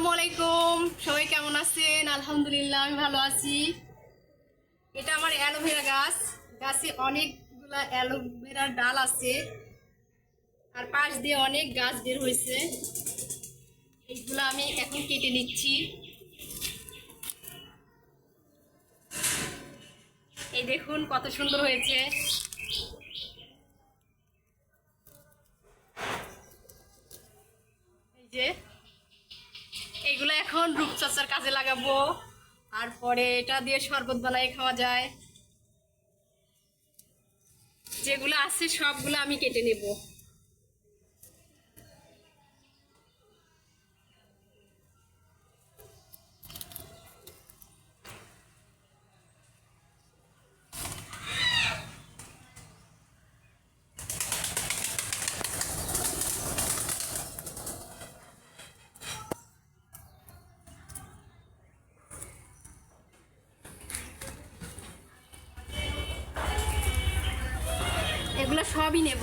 আসসালামু আলাইকুম, সবাই কেমন আছেন? আলহামদুলিল্লাহ আমি ভালো আছি। এটা আমার অ্যালোভেরা গাছ। গাছে অনেকগুলা অ্যালোভেরার ডাল আছে আর পাশ দিয়ে অনেক গাছ বের হয়েছে। এইগুলো আমি এখন কেটে নিচ্ছি। এই দেখুন কত সুন্দর হয়েছে। এই যে এইগুলো এখন রূপচর্চার কাজে লাগাবো, আর পরে এটা দিয়ে শরবত বানাই খাওয়া যায়। যেগুলো আছে সবগুলো আমি কেটে নেব। এগুলো সবই নেব।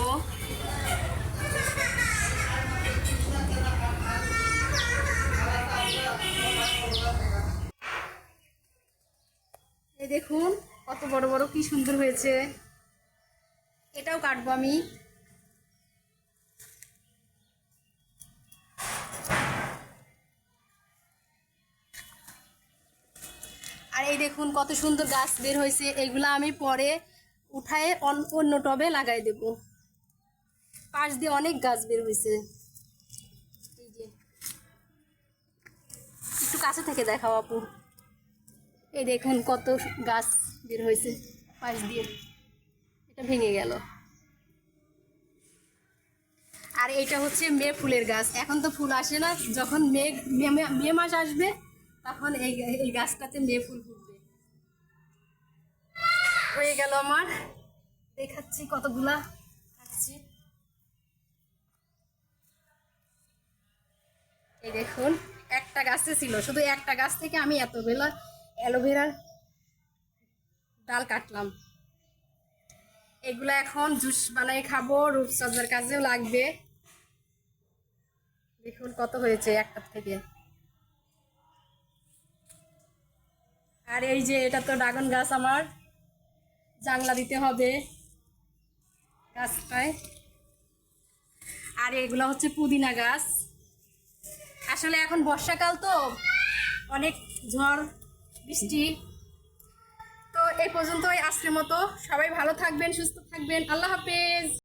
এই দেখুন কত বড় বড়, কি সুন্দর হয়েছে। এটাও কাটবো আমি। আর এই দেখুন কত সুন্দর গাছ বের হয়েছে। এইগুলো আমি পরে উঠায় অন্য টবে লাগাই দেব। পাশ দিয়ে অনেক গাছ বের হয়েছে। এই যে একটু কাছে থেকে দেখাও আপু। এই দেখুন কত গাছ বের হয়েছে পাশ দিয়ে। এটা ভেঙে গেল। আর এটা হচ্ছে মে ফুলের গাছ। এখন তো ফুল আসে না, যখন মে মাস আসবে তখন এই গাছটাতে মে ফুল ফুটবে। হয়ে গেল আমার। দেখাচ্ছি কতগুলা কাটছি। এই দেখুন একটা গাছে ছিল, শুধু একটা গাছ থেকে আমি এতগুলা অ্যালোভেরার ডাল কাটলাম। এগুলা এখন জুস বানাই খাবো, রূপচর্চার কাজেও লাগবে। দেখুন কত হয়েছে একটা থেকে। আর এই যে এটা তো ড্রাগন গাছ, আমার জাংলা দিতে হবে গাছটায়। আর এগুলো হচ্ছে পুদিনা গাছ। আসলে এখন বর্ষাকাল তো অনেক ঝড় বৃষ্টি। তো এই পর্যন্তই আজকের মতো। সবাই ভালো থাকবেন, সুস্থ থাকবেন। আল্লাহ হাফেজ।